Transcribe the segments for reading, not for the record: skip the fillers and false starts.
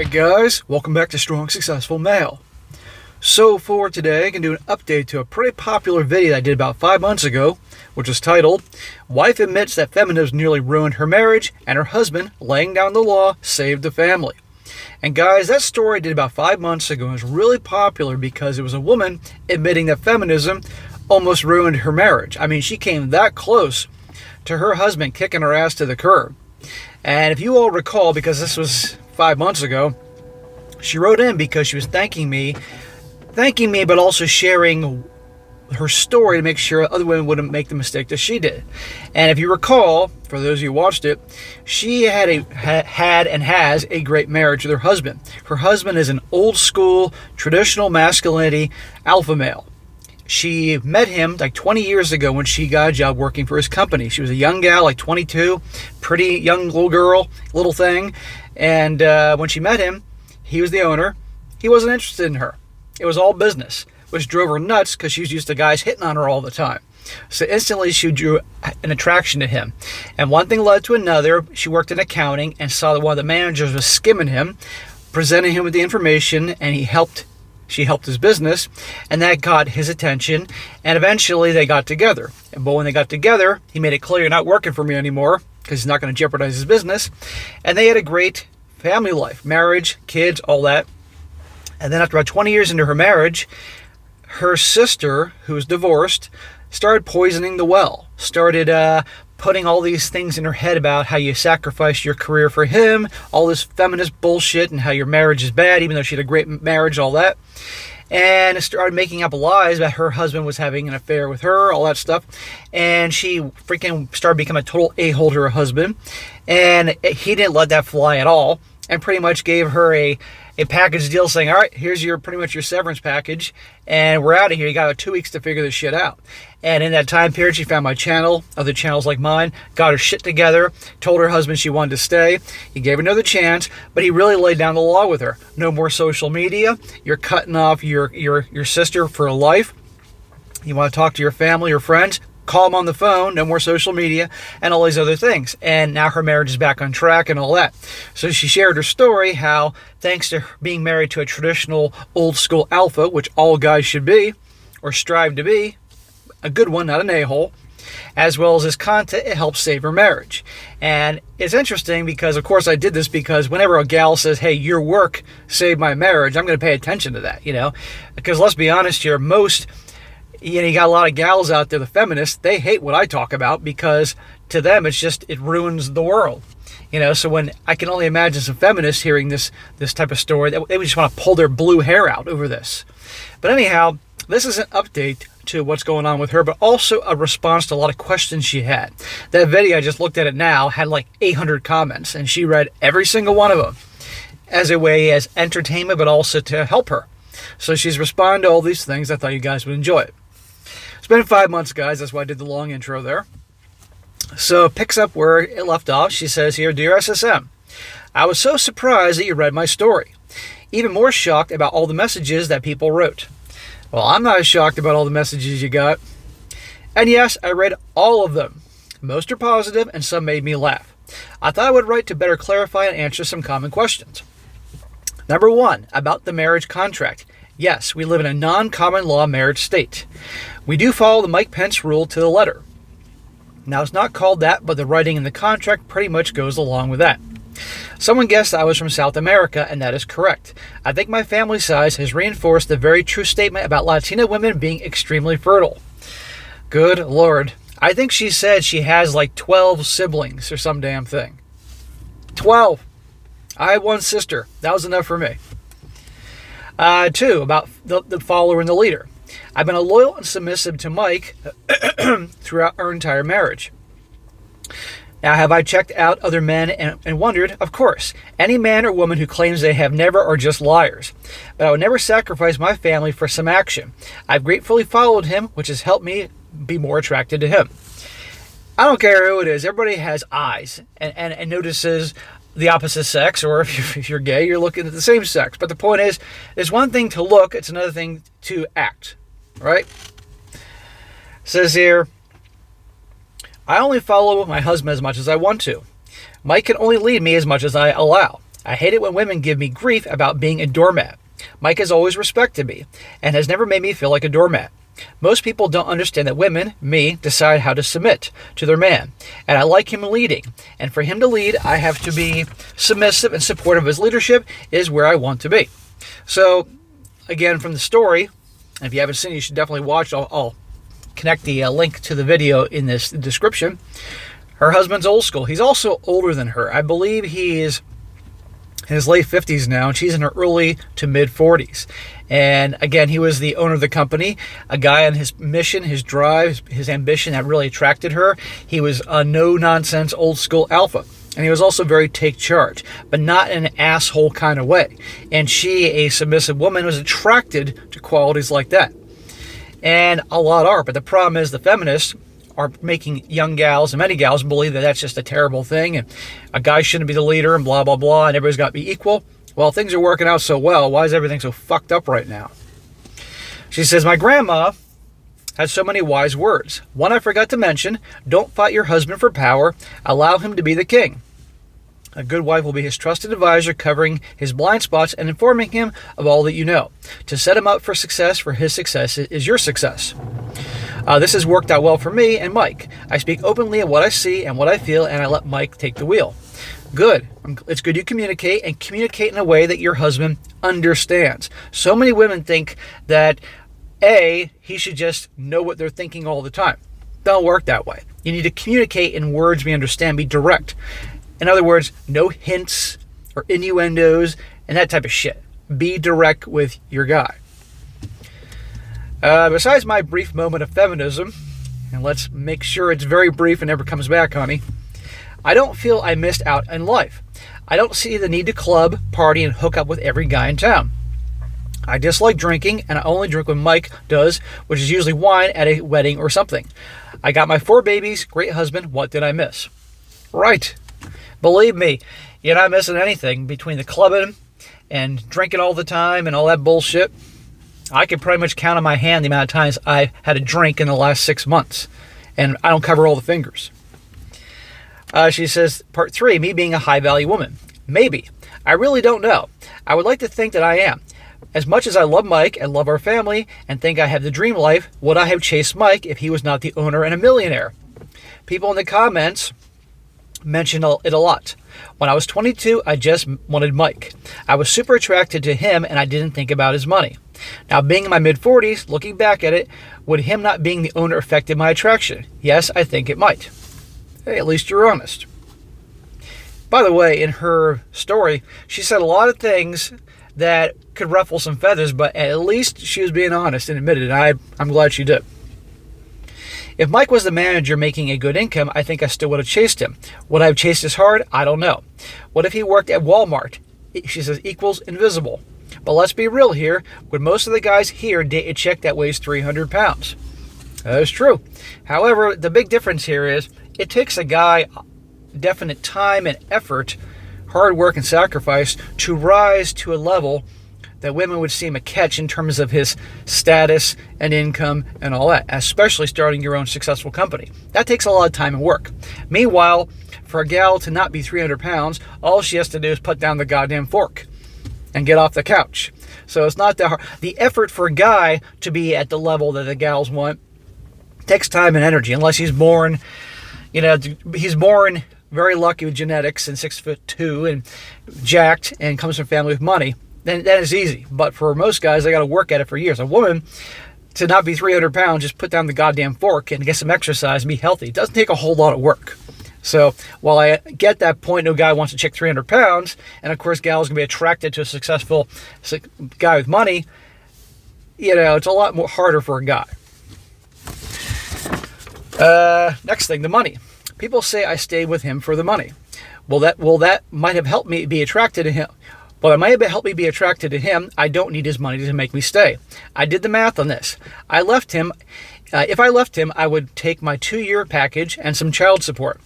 Hey guys, welcome back to Strong Successful Male. So for today, I can do an update to a pretty popular video I did about 5 months ago, which is titled, Wife Admits That Feminism Nearly Ruined Her Marriage and Her Husband, Laying Down the Law, Saved the Family. And guys, that story I did about 5 months ago and was really popular because it was a woman admitting that feminism almost ruined her marriage. I mean, she came that close to her husband kicking her ass to the curb. And if you all recall, because this was 5 months ago, she wrote in because she was thanking me, but also sharing her story to make sure other women wouldn't make the mistake that she did. And if you recall, for those of you who watched it, she had and has a great marriage with her husband. Her husband is an old school, traditional masculinity alpha male. She met him like 20 years ago when she got a job working for his company. She was a young gal, like 22, pretty young little girl, little thing. And when she met him, he was the owner. He wasn't interested in her. It was all business, which drove her nuts because she was used to guys hitting on her all the time. So instantly she drew an attraction to him. And one thing led to another. She worked in accounting and saw that one of the managers was skimming him, presenting him with the information, and she helped his business, and that got his attention, and eventually they got together. But when they got together, he made it clear, you're not working for me anymore, because he's not going to jeopardize his business. And they had a great family life, marriage, kids, all that. And then after about 20 years into her marriage, her sister, who was divorced, started poisoning the well, started putting all these things in her head about how you sacrificed your career for him, all this feminist bullshit, and how your marriage is bad, even though she had a great marriage, all that. And started making up lies that her husband was having an affair with her, all that stuff. And she freaking started becoming a total a-hole to her husband. And he didn't let that fly at all, and pretty much gave her a package deal saying, all right, here's pretty much your severance package, and we're out of here. You got 2 weeks to figure this shit out. And in that time period, she found my channel, other channels like mine, got her shit together, told her husband she wanted to stay. He gave her another chance, but he really laid down the law with her. No more social media. You're cutting off your sister for life. You want to talk to your family or friends? Call them on the phone, no more social media, and all these other things. And now her marriage is back on track and all that. So she shared her story, how thanks to being married to a traditional old school alpha, which all guys should be, or strive to be, a good one, not an a-hole, as well as this content, it helps save her marriage. And it's interesting because, of course, I did this because whenever a gal says, hey, your work saved my marriage, I'm going to pay attention to that, Because let's be honest here, you got a lot of gals out there, the feminists, they hate what I talk about because to them it ruins the world. So when I can only imagine some feminists hearing this type of story, they would just want to pull their blue hair out over this. But anyhow, this is an update to what's going on with her, but also a response to a lot of questions she had. That video, I just looked at it now, had like 800 comments, and she read every single one of them as a way as entertainment, but also to help her. So she's responding to all these things. I thought you guys would enjoy it. It's been 5 months, guys. That's why I did the long intro there. So it picks up where it left off. She says here, Dear SSM, I was so surprised that you read my story. Even more shocked about all the messages that people wrote. Well, I'm not as shocked about all the messages you got. And yes, I read all of them. Most are positive and some made me laugh. I thought I would write to better clarify and answer some common questions. Number 1, about the marriage contract. Yes, we live in a non-common law marriage state. We do follow the Mike Pence rule to the letter. Now, it's not called that, but the writing in the contract pretty much goes along with that. Someone guessed I was from South America, and that is correct. I think my family size has reinforced the very true statement about Latina women being extremely fertile. Good Lord. I think she said she has like 12 siblings or some damn thing. 12. I had one sister. That was enough for me. 2, about the follower and the leader. I've been a loyal and submissive to Mike throughout our entire marriage. Now, have I checked out other men and wondered? Of course. Any man or woman who claims they have never are just liars. But I would never sacrifice my family for some action. I've gratefully followed him, which has helped me be more attracted to him. I don't care who it is. Everybody has eyes and notices the opposite sex, or if you're gay, you're looking at the same sex. But the point is, it's one thing to look, it's another thing to act, right? It says here, I only follow my husband as much as I want to. Mike can only lead me as much as I allow. I hate it when women give me grief about being a doormat. Mike has always respected me and has never made me feel like a doormat. Most people don't understand that women, me, decide how to submit to their man. And I like him leading. And for him to lead, I have to be submissive and supportive of his leadership is where I want to be. So, again, from the story, and if you haven't seen it, you should definitely watch. I'll connect the link to the video in this description. Her husband's old school. He's also older than her. I believe he is in his late 50s now, and she's in her early to mid 40s. And again, he was the owner of the company, a guy on his mission, his drive, his ambition that really attracted her. He was a no-nonsense, old-school alpha. And he was also very take charge, but not in an asshole kind of way. And she, a submissive woman, was attracted to qualities like that. And a lot are, but the problem is the feminists are making young gals and many gals believe that that's just a terrible thing and a guy shouldn't be the leader and blah, blah, blah, and everybody's got to be equal. Well, things are working out so well. Why is everything so fucked up right now? She says, my grandma had so many wise words. One I forgot to mention, don't fight your husband for power. Allow him to be the king. A good wife will be his trusted advisor, covering his blind spots and informing him of all that you know. To set him up for success, for his success is your success. This has worked out well for me and Mike. I speak openly of what I see and what I feel, and I let Mike take the wheel. Good. It's good you communicate, and communicate in a way that your husband understands. So many women think that, he should just know what they're thinking all the time. Don't work that way. You need to communicate in words we understand, be direct. In other words, no hints or innuendos and that type of shit. Be direct with your guy. Besides my brief moment of feminism, and let's make sure it's very brief and never comes back, honey, I don't feel I missed out in life. I don't see the need to club, party, and hook up with every guy in town. I dislike drinking, and I only drink when Mike does, which is usually wine at a wedding or something. I got my 4 babies, great husband, what did I miss? Right. Believe me, you're not missing anything between the clubbing and drinking all the time and all that bullshit. I can pretty much count on my hand the amount of times I've had a drink in the last 6 months, and I don't cover all the fingers. She says, part 3, me being a high-value woman. Maybe. I really don't know. I would like to think that I am. As much as I love Mike and love our family and think I have the dream life, would I have chased Mike if he was not the owner and a millionaire? People in the comments mention it a lot. When I was 22, I just wanted Mike. I was super attracted to him and I didn't think about his money. Now, being in my mid-40s, looking back at it, would him not being the owner affected my attraction? Yes, I think it might. Hey, at least you're honest. By the way, in her story, she said a lot of things that could ruffle some feathers, but at least she was being honest and admitted it. I'm glad she did. If Mike was the manager making a good income, I think I still would have chased him. Would I have chased as hard? I don't know. What if he worked at Walmart? She says equals invisible. But let's be real here. Would most of the guys here date a chick that weighs 300 pounds? That is true. However, the big difference here is it takes a guy definite time and effort, hard work and sacrifice to rise to a level that women would seem a catch in terms of his status and income and all that, especially starting your own successful company. That takes a lot of time and work. Meanwhile, for a gal to not be 300 pounds, all she has to do is put down the goddamn fork and get off the couch. So it's not that hard. The effort for a guy to be at the level that the gals want takes time and energy, unless he's born, he's born very lucky with genetics and 6'2" and jacked and comes from a family with money. Then that is easy. But for most guys, they got to work at it for years. A woman, to not be 300 pounds, just put down the goddamn fork and get some exercise and be healthy. It doesn't take a whole lot of work. So while I get that point, no guy wants to chick 300 pounds, and of course gals going to be attracted to a successful guy with money, it's a lot more harder for a guy. Next thing, the money. People say I stayed with him for the money. Well, that might have helped me be attracted to him. Well, it might have helped me be attracted to him. I don't need his money to make me stay. I did the math on this. I left him. If I left him, I would take my 2-year package and some child support.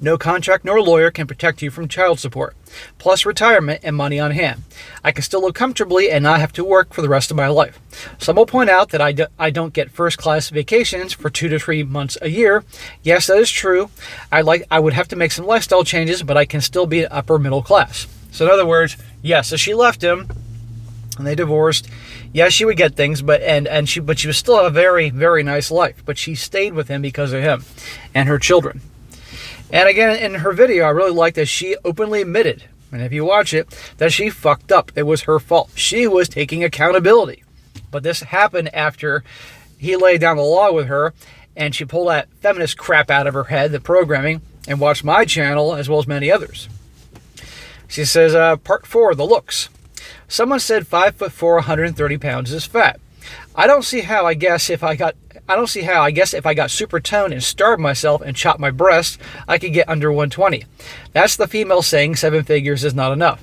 No contract nor lawyer can protect you from child support, plus retirement and money on hand. I can still live comfortably and not have to work for the rest of my life. Some will point out that I don't get first-class vacations for 2 to 3 months a year. Yes, that is true. I would have to make some lifestyle changes, but I can still be upper middle class. So in other words, yes, so she left him and they divorced. Yes, she would get things, but she would still have a very, very nice life. But she stayed with him because of him and her children. And again, in her video, I really like that she openly admitted, and if you watch it, that she fucked up. It was her fault. She was taking accountability. But this happened after he laid down the law with her, and she pulled that feminist crap out of her head, the programming, and watched my channel as well as many others. She says, part 4, the looks. Someone said 5'4", 130 pounds is fat. I don't see how. I guess if I got super toned and starved myself and chopped my breasts, I could get under 120. That's the female saying 7 figures is not enough.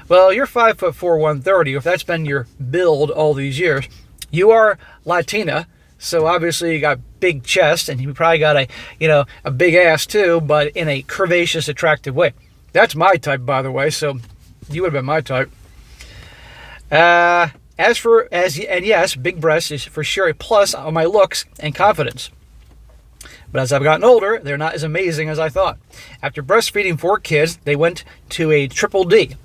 Well, you're 5'4", 130. If that's been your build all these years, you are Latina, so obviously you got big chest, and you probably got a big ass too, but in a curvaceous, attractive way. That's my type, by the way. So you would have been my type. Yes, big breasts is for sure a plus on my looks and confidence. But as I've gotten older, they're not as amazing as I thought. After breastfeeding 4 kids, they went to a triple D.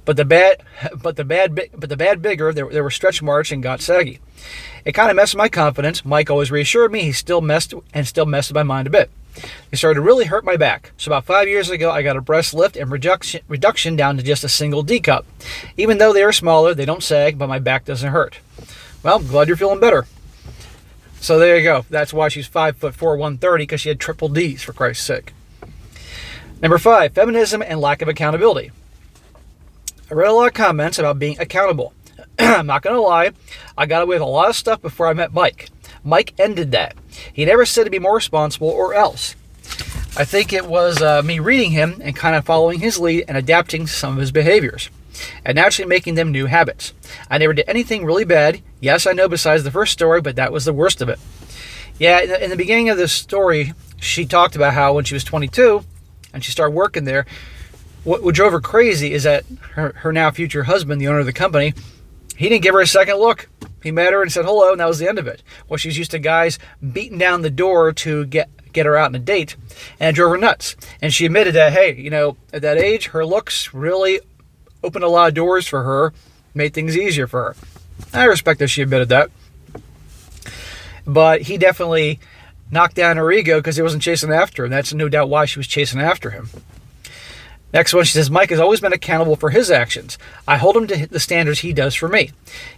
But the bad bigger, they were stretch marks and got saggy. It kind of messed with my confidence. Mike always reassured me he still messed with my mind a bit. It started to really hurt my back. So about 5 years ago, I got a breast lift and reduction down to just a single D cup. Even though they are smaller, they don't sag, but my back doesn't hurt. Well, glad you're feeling better. So there you go. That's why she's 5'4", 130, because she had triple Ds, for Christ's sake. Number 5, feminism and lack of accountability. I read a lot of comments about being accountable. I'm not going to lie, I got away with a lot of stuff before I met Mike. Mike ended that. He never said to be more responsible or else. I think it was me reading him and kind of following his lead and adapting some of his behaviors and naturally making them new habits. I never did anything really bad. Yes, I know besides the first story, but that was the worst of it. Yeah, in the beginning of this story, she talked about how when she was 22 and she started working there, what drove her crazy is that her now future husband, the owner of the company, he didn't give her a second look. He met her and said hello, and that was the end of it. Well, she was used to guys beating down the door to get her out on a date, and it drove her nuts. And she admitted that, hey, at that age, her looks really opened a lot of doors for her, made things easier for her. I respect that she admitted that. But he definitely knocked down her ego because he wasn't chasing after her, and that's no doubt why she was chasing after him. Next one, she says, Mike has always been accountable for his actions. I hold him to the standards he does for me.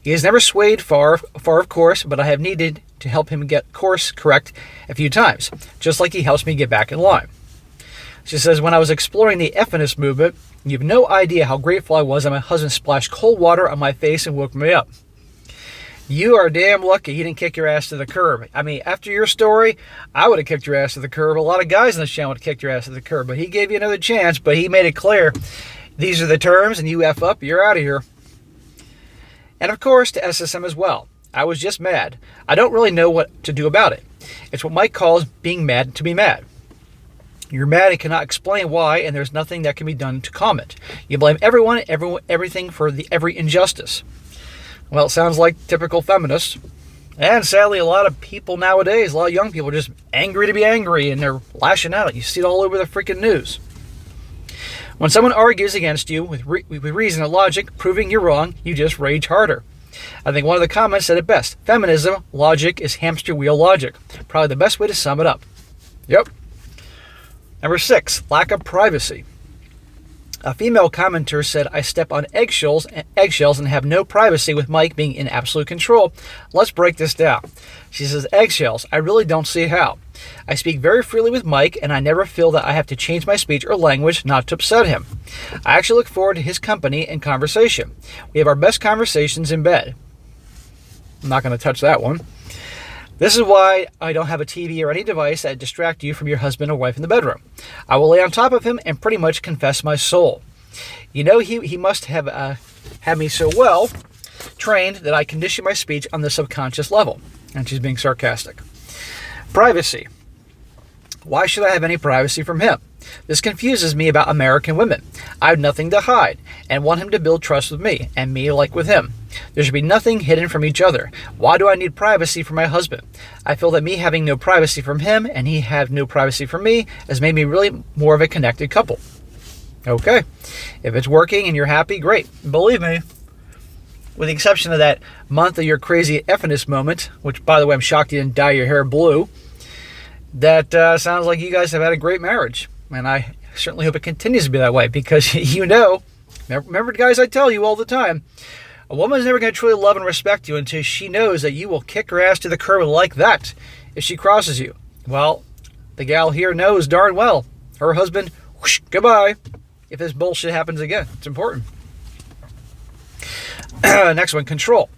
He has never swayed far of course, but I have needed to help him get course correct a few times, just like he helps me get back in line. She says, when I was exploring the feminist movement, you have no idea how grateful I was that my husband splashed cold water on my face and woke me up. You are damn lucky he didn't kick your ass to the curb. I mean, after your story, I would have kicked your ass to the curb. A lot of guys in this channel would have kicked your ass to the curb. But he gave you another chance, but he made it clear, these are the terms, and you F up, you're out of here. And of course, to SSM as well. I was just mad. I don't really know what to do about it. It's what Mike calls being mad to be mad. You're mad and cannot explain why, and there's nothing that can be done to calm it. You blame everyone, everything for every injustice. Well, it sounds like typical feminists. And sadly, a lot of people nowadays, a lot of young people are just angry to be angry, and they're lashing out. You see it all over the freaking news. When someone argues against you with reason and logic, proving you're wrong, you just rage harder. I think one of the comments said it best. Feminism, logic is hamster wheel logic. Probably the best way to sum it up. Yep. Number 6, lack of privacy. A female commenter said, I step on eggshells and have no privacy with Mike being in absolute control. Let's break this down. She says, eggshells, I really don't see how. I speak very freely with Mike, and I never feel that I have to change my speech or language not to upset him. I actually look forward to his company and conversation. We have our best conversations in bed. I'm not going to touch that one. This is why I don't have a TV or any device that distract you from your husband or wife in the bedroom. I will lay on top of him and pretty much confess my soul. He must have had me so well trained that I condition my speech on the subconscious level. And she's being sarcastic. Privacy. Why should I have any privacy from him? This confuses me about American women. I have nothing to hide and want him to build trust with me and me like with him. There should be nothing hidden from each other. Why do I need privacy from my husband? I feel that me having no privacy from him and he have no privacy from me has made me really more of a connected couple. Okay. If it's working and you're happy, great. Believe me, with the exception of that month of your crazy effiness moment, which, by the way, I'm shocked you didn't dye your hair blue, that sounds like you guys have had a great marriage. And I certainly hope it continues to be that way because, remember, guys, I tell you all the time, a woman's never going to truly love and respect you until she knows that you will kick her ass to the curb like that if she crosses you. Well, the gal here knows darn well. Her husband, whoosh, goodbye, if this bullshit happens again. It's important. Next one, control.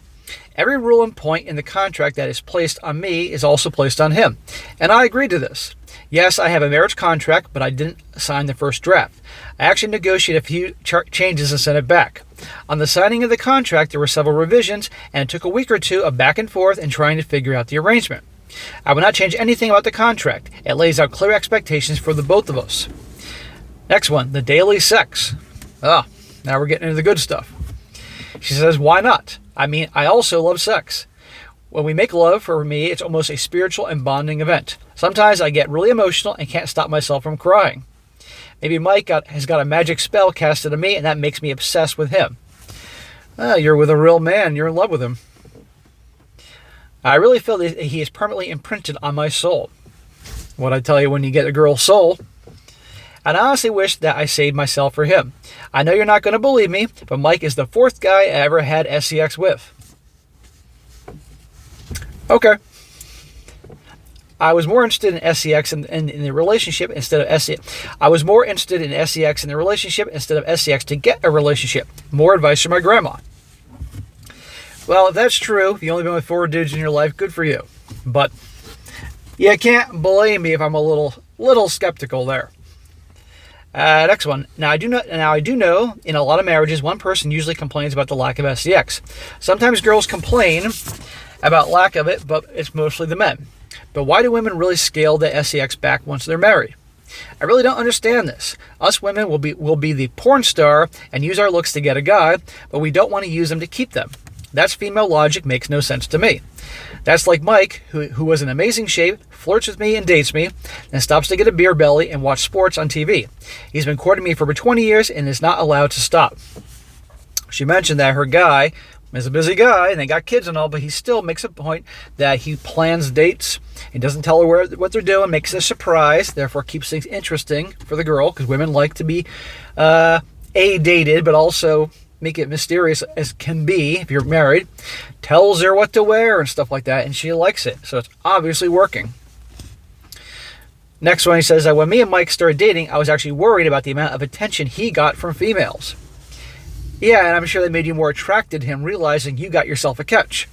Every rule and point in the contract that is placed on me is also placed on him. And I agree to this. Yes, I have a marriage contract, but I didn't sign the first draft. I actually negotiated a few changes and sent it back. On the signing of the contract, there were several revisions, and it took a week or two of back and forth and trying to figure out the arrangement. I will not change anything about the contract. It lays out clear expectations for the both of us. Next one, the daily sex. Now we're getting into the good stuff. She says, why not? I mean, I also love sex. When we make love, for me, it's almost a spiritual and bonding event. Sometimes I get really emotional and can't stop myself from crying. Maybe Mike has got a magic spell casted on me, and that makes me obsessed with him. You're with a real man. You're in love with him. I really feel that he is permanently imprinted on my soul. What I tell you when you get a girl's soul. And I honestly wish that I saved myself for him. I know you're not going to believe me, but Mike is the fourth guy I ever had sex with. Okay. I was more interested in sex in the relationship instead of sex. I was more interested in sex in the relationship instead of sex to get a relationship. More advice from my grandma. Well, if that's true, if you only been with 4 dudes in your life, good for you. But you can't blame me if I'm a little skeptical there. Next one. Now I do know in a lot of marriages, one person usually complains about the lack of sex. Sometimes girls complain about lack of it, but it's mostly the men. But why do women really scale the sex back once they're married? I really don't understand this. Us women will be the porn star and use our looks to get a guy, but we don't want to use them to keep them. That's female logic, makes no sense to me. That's like Mike, who was in amazing shape, flirts with me and dates me, and stops to get a beer belly and watch sports on TV. He's been courting me for over 20 years and is not allowed to stop. She mentioned that her guy is a busy guy and they got kids and all, but he still makes a point that he plans dates. He doesn't tell her what they're doing, makes it a surprise, therefore keeps things interesting for the girl, because women like to be dated, but also make it mysterious as can be if you're married. Tells her what to wear and stuff like that, and she likes it. So it's obviously working. Next one, he says that when me and Mike started dating, I was actually worried about the amount of attention he got from females. Yeah, and I'm sure that made you more attracted to him, realizing you got yourself a catch.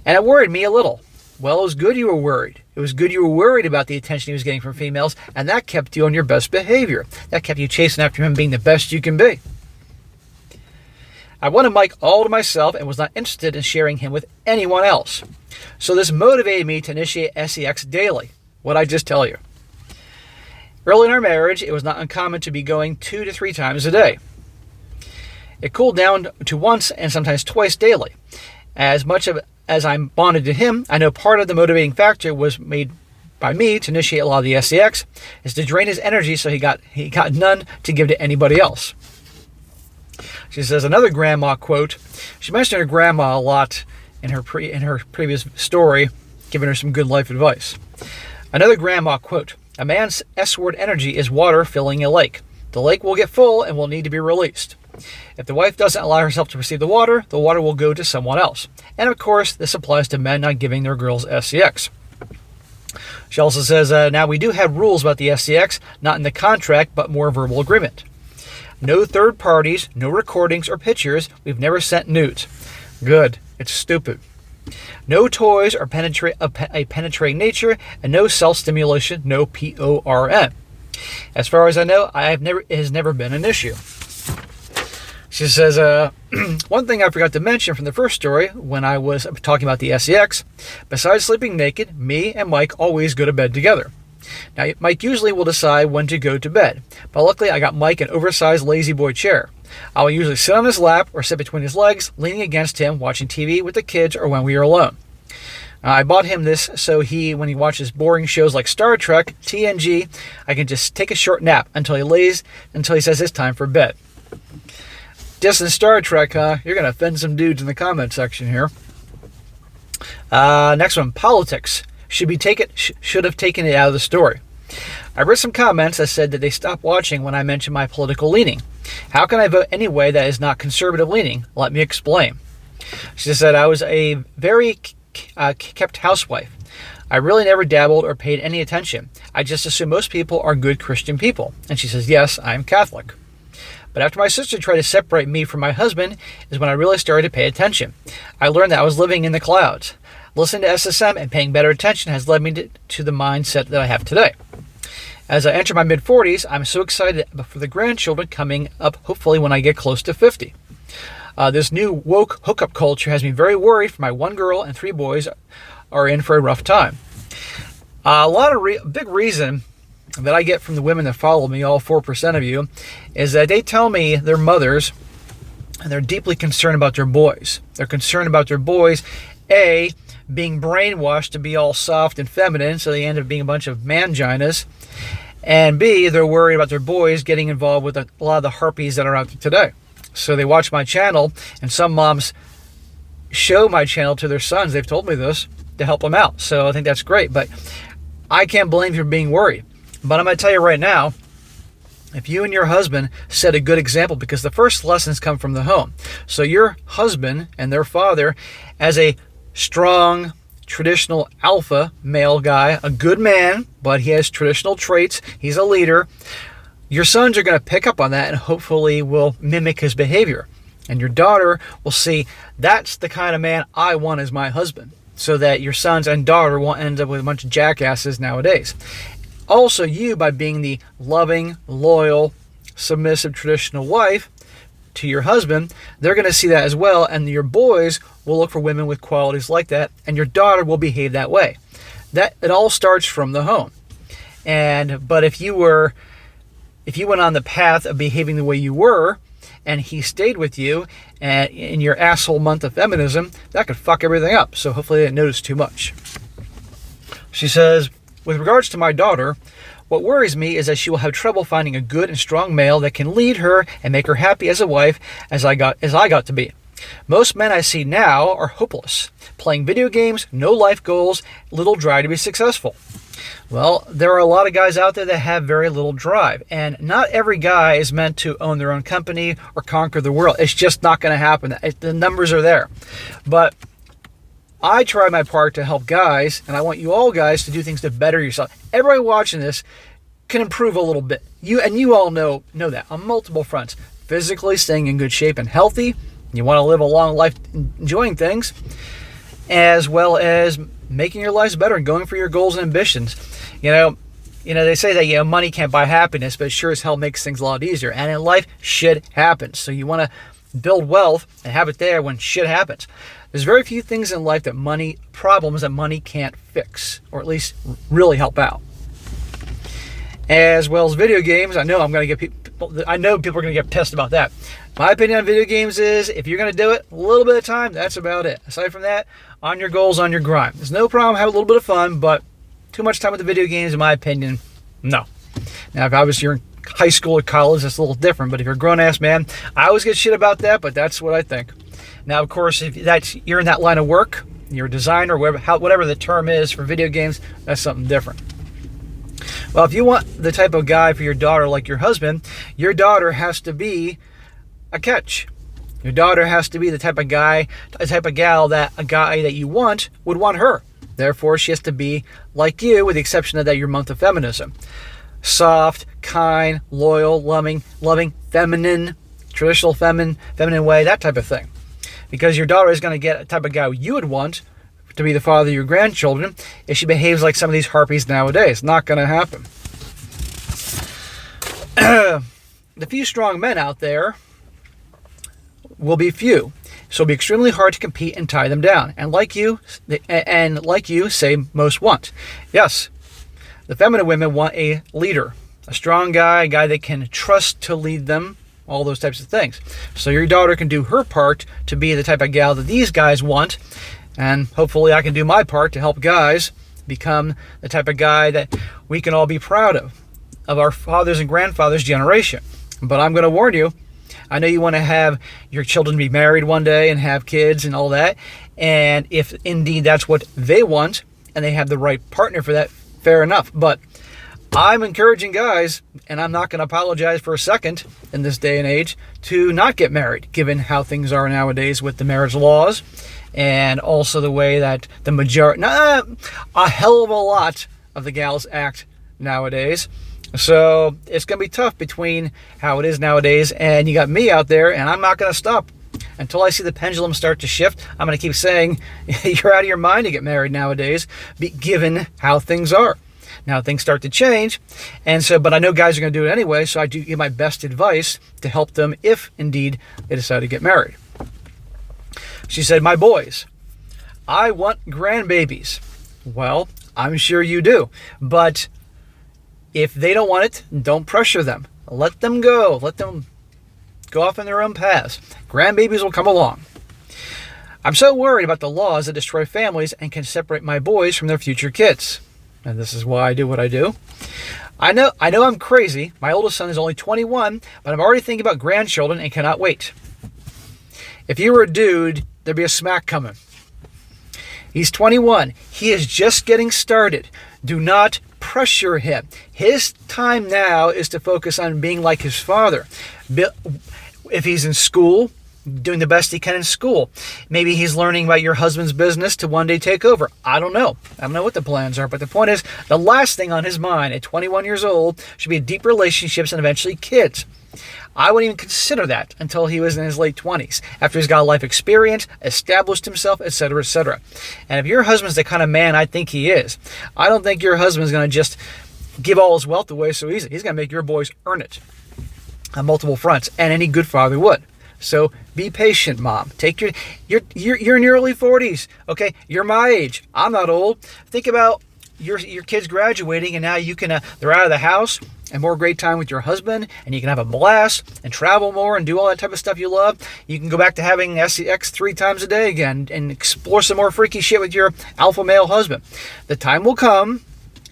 And it worried me a little. Well, it was good you were worried. It was good you were worried about the attention he was getting from females, and that kept you on your best behavior. That kept you chasing after him being the best you can be. I wanted Mike all to myself and was not interested in sharing him with anyone else. So this motivated me to initiate sex daily. What'd I just tell you? Early in our marriage, it was not uncommon to be going 2 to 3 times a day. It cooled down to once and sometimes twice daily. As much as I'm bonded to him, I know part of the motivating factor was made by me to initiate a lot of the sex is to drain his energy so he got none to give to anybody else. She says another grandma quote. She mentioned her grandma a lot in her previous story, giving her some good life advice. Another grandma quote. A man's S-word energy is water filling a lake. The lake will get full and will need to be released. If the wife doesn't allow herself to receive the water will go to someone else. And of course, this applies to men not giving their girls sex. She also says, now we do have rules about the sex, not in the contract, but more verbal agreement. No third parties, no recordings or pictures. We've never sent nudes. Good. It's stupid. No toys or a penetrating nature, and no self-stimulation, no PORN. As far as I know, it has never been an issue. She says, one thing I forgot to mention from the first story when I was talking about the sex, besides sleeping naked, me and Mike always go to bed together. Now, Mike usually will decide when to go to bed, but luckily I got Mike an oversized lazy boy chair. I will usually sit on his lap or sit between his legs, leaning against him, watching TV with the kids or when we are alone. I bought him this so when he watches boring shows like Star Trek, TNG, I can just take a short nap until he says it's time for bed. Just in Star Trek, you're going to offend some dudes in the comment section here. Next one, politics. Should have taken it out of the story. I read some comments that said that they stopped watching when I mentioned my political leaning. How can I vote anyway that is not conservative leaning? Let me explain. She said, I was a very kept housewife. I really never dabbled or paid any attention. I just assume most people are good Christian people. And she says, yes, I'm Catholic. But after my sister tried to separate me from my husband is when I really started to pay attention. I learned that I was living in the clouds. Listening to SSM and paying better attention has led me to the mindset that I have today. As I enter my mid-40s, I'm so excited for the grandchildren coming up, hopefully when I get close to 50. This new woke hookup culture has me very worried for my 1 girl and 3 boys are in for a rough time. Big reason that I get from the women that follow me, all 4% of you, is that they tell me their mothers, and they're deeply concerned about their boys. They're concerned about their boys, A, being brainwashed to be all soft and feminine, so they end up being a bunch of manginas, and B, they're worried about their boys getting involved with a lot of the harpies that are out there today. So they watch my channel, and some moms show my channel to their sons. They've told me this to help them out. So I think that's great. But I can't blame you for being worried. But I'm going to tell you right now, if you and your husband set a good example, because the first lessons come from the home. So your husband and their father, as a strong, traditional alpha male guy, a good man, but he has traditional traits, he's a leader, your sons are going to pick up on that and hopefully will mimic his behavior. And your daughter will see, that's the kind of man I want as my husband, so that your sons and daughter won't end up with a bunch of jackasses nowadays. Also, you, by being the loving, loyal, submissive, traditional wife to your husband, they're going to see that as well, and your boys will look for women with qualities like that, and your daughter will behave that way. That it all starts from the home. But if you went on the path of behaving the way you were, and he stayed with you, and in your asshole month of feminism, that could fuck everything up. So hopefully they didn't notice too much. She says, with regards to my daughter, what worries me is that she will have trouble finding a good and strong male that can lead her and make her happy as a wife as I got to be. Most men I see now are hopeless, playing video games, no life goals, little drive to be successful. Well, there are a lot of guys out there that have very little drive, and not every guy is meant to own their own company or conquer the world. It's just not going to happen. The numbers are there. But I try my part to help guys, and I want you all guys to do things to better yourself. Everybody watching this can improve a little bit. You all know that on multiple fronts. Physically, staying in good shape and healthy. You want to live a long life enjoying things, as well as making your lives better and going for your goals and ambitions. They say that money can't buy happiness, but it sure as hell makes things a lot easier. And in life, shit happens. So you want to build wealth and have it there when shit happens. There's very few things in life problems that money can't fix, or at least really help out. As well as video games, I know people are going to get pissed about that. My opinion on video games is, if you're going to do it, a little bit of time, that's about it. Aside from that, on your goals, on your grind. There's no problem, have a little bit of fun, but too much time with the video games, in my opinion, no. Now, if you're in high school or college, that's a little different, but if you're a grown-ass man, I always get shit about that, but that's what I think. Now, of course, if you're in that line of work, you're a designer, whatever the term is for video games, that's something different. Well, if you want the type of guy for your daughter like your husband, your daughter has to be a catch. Your daughter has to be the type of gal that a guy that you want would want her. Therefore, she has to be like you, with the exception of that your month of feminism. Soft, kind, loyal, loving, feminine, traditional feminine way, that type of thing. Because your daughter is going to get a type of guy you would want to be the father of your grandchildren if she behaves like some of these harpies nowadays. Not going to happen. The few strong men out there will be few, so it'll be extremely hard to compete and tie them down. And like you say, most want. Yes, the feminine women want a leader, a strong guy, a guy they can trust to lead them, all those types of things. So your daughter can do her part to be the type of gal that these guys want, And hopefully I can do my part to help guys become the type of guy that we can all be proud of our fathers and grandfathers' generation. But I'm going to warn you, I know you want to have your children be married one day and have kids and all that. And if indeed that's what they want and they have the right partner for that, fair enough. But I'm encouraging guys, and I'm not going to apologize for a second in this day and age, to not get married, given how things are nowadays with the marriage laws and also the way that the majority, a hell of a lot of the gals act nowadays. So it's going to be tough between how it is nowadays, and you got me out there, and I'm not going to stop. Until I see the pendulum start to shift, I'm going to keep saying, you're out of your mind to get married nowadays, given how things are. Now things start to change, and so, but I know guys are going to do it anyway, so I do give my best advice to help them if indeed they decide to get married. She said, my boys, I want grandbabies. Well, I'm sure you do, but if they don't want it, don't pressure them. Let them go. Let them go off in their own paths. Grandbabies will come along. I'm so worried about the laws that destroy families and can separate my boys from their future kids. And this is why I do what I do. I know I'm crazy. My oldest son is only 21, but I'm already thinking about grandchildren and cannot wait. If you were a dude, there'd be a smack coming. He's 21. He is just getting started. Do not pressure him. His time now is to focus on being like his father. If he's in school, doing the best he can in school. Maybe he's learning about your husband's business to one day take over. I don't know. I don't know what the plans are, but the point is, the last thing on his mind at 21 years old should be deep relationships and eventually kids. I wouldn't even consider that until he was in his late 20s, after he's got a life experience, established himself, etc., etc. And if your husband's the kind of man I think he is, I don't think your husband's going to just give all his wealth away so easy. He's going to make your boys earn it on multiple fronts, and any good father would. So be patient, Mom. You're in your early 40s, okay? You're my age. I'm not old. Think about your kids graduating, and now you can they're out of the house and more great time with your husband, and you can have a blast and travel more and do all that type of stuff you love. You can go back to having sex 3 times a day again and explore some more freaky shit with your alpha male husband. The time will come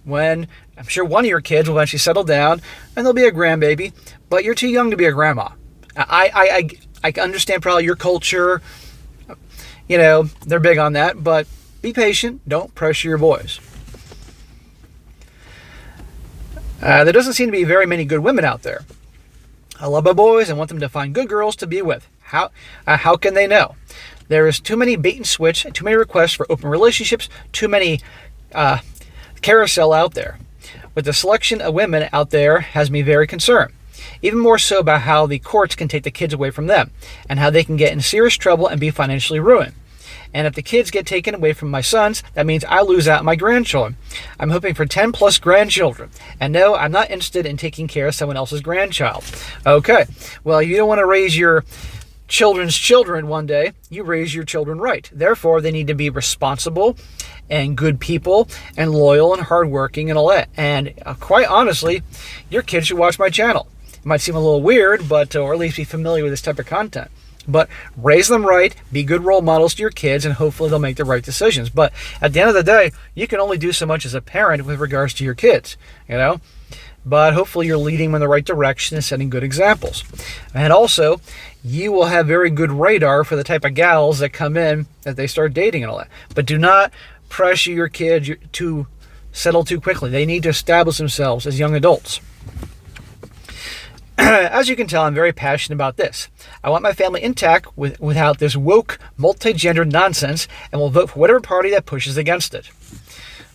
when I'm sure one of your kids will eventually settle down and there'll be a grandbaby, but you're too young to be a grandma. I understand probably your culture, they're big on that, but be patient. Don't pressure your boys. There doesn't seem to be very many good women out there. I love my boys and want them to find good girls to be with. How can they know? There is too many bait and switch, too many requests for open relationships, too many carousel out there. With the selection of women out there has me very concerned. Even more so about how the courts can take the kids away from them and how they can get in serious trouble and be financially ruined. And if the kids get taken away from my sons, that means I lose out my grandchildren. I'm hoping for 10 plus grandchildren. And no, I'm not interested in taking care of someone else's grandchild. Okay, well, you don't want to raise your children's children one day. You raise your children right. Therefore, they need to be responsible and good people and loyal and hardworking and all that. And quite honestly, your kids should watch my channel. It might seem a little weird, but or at least be familiar with this type of content. But raise them right, be good role models to your kids, and hopefully they'll make the right decisions. But at the end of the day, you can only do so much as a parent with regards to your kids, But hopefully you're leading them in the right direction and setting good examples. And also, you will have very good radar for the type of gals that come in, that they start dating and all that. But do not pressure your kids to settle too quickly. They need to establish themselves as young adults. As you can tell, I'm very passionate about this. I want my family intact without this woke, multi-gendered nonsense, and will vote for whatever party that pushes against it.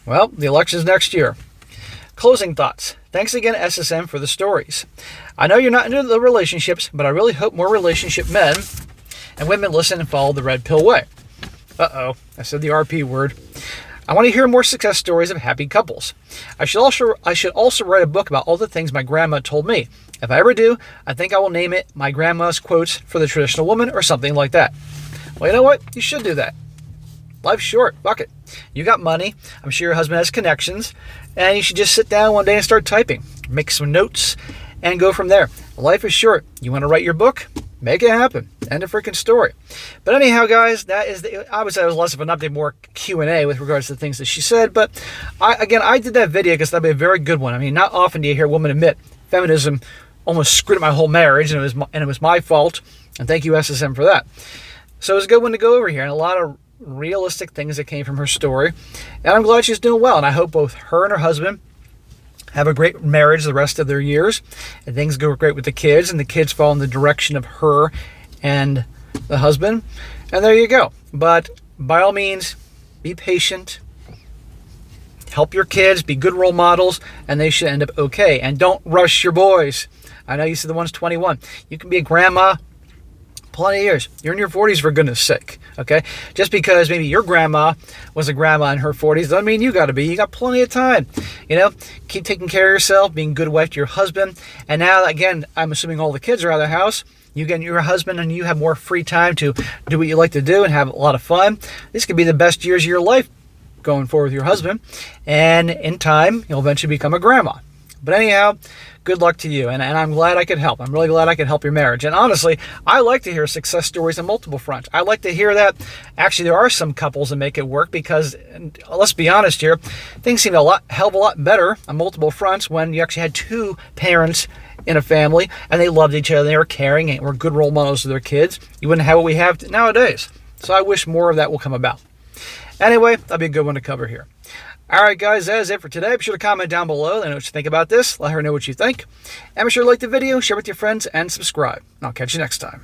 Well, the election's next year. Closing thoughts. Thanks again, SSM, for the stories. I know you're not into the relationships, but I really hope more relationship men and women listen and follow the red pill way. Uh-oh, I said the RP word. I want to hear more success stories of happy couples. I should also write a book about all the things my grandma told me. If I ever do, I think I will name it My Grandma's Quotes for the Traditional Woman or something like that. Well, you know what? You should do that. Life's short. Fuck it. You got money. I'm sure your husband has connections. And you should just sit down one day and start typing. Make some notes and go from there. Life is short. You want to write your book? Make it happen. End of freaking story. But anyhow, guys, that is obviously that was less of an update, more Q&A with regards to the things that she said. But I did that video because that'd be a very good one. I mean, not often do you hear a woman admit feminism almost screwed up my whole marriage, and it was my fault. And thank you, SSM, for that. So it was a good one to go over here, and a lot of realistic things that came from her story. And I'm glad she's doing well, and I hope both her and her husband have a great marriage the rest of their years, and things go great with the kids, and the kids fall in the direction of her and the husband. And there you go. But by all means, be patient. Help your kids, be good role models, and they should end up okay. And don't rush your boys. I know you said the one's 21. You can be a grandma plenty of years. You're in your 40s, for goodness sake, okay? Just because maybe your grandma was a grandma in her 40s doesn't mean you got to be. You got plenty of time. Keep taking care of yourself, being a good wife to your husband. And now, again, I'm assuming all the kids are out of the house. You get your husband and you have more free time to do what you like to do and have a lot of fun. This could be the best years of your life going forward with your husband. And in time, you'll eventually become a grandma. But anyhow, good luck to you, and I'm glad I could help. I'm really glad I could help your marriage. And honestly, I like to hear success stories on multiple fronts. I like to hear that actually there are some couples that make it work because, let's be honest here, things seem a hell of a lot better on multiple fronts when you actually had two parents in a family and they loved each other, they were caring, and were good role models to their kids. You wouldn't have what we have nowadays. So I wish more of that will come about. Anyway, that'll be a good one to cover here. All right, guys, that is it for today. Be sure to comment down below. Let me know what you think about this. Let her know what you think. And be sure to like the video, share with your friends, and subscribe. And I'll catch you next time.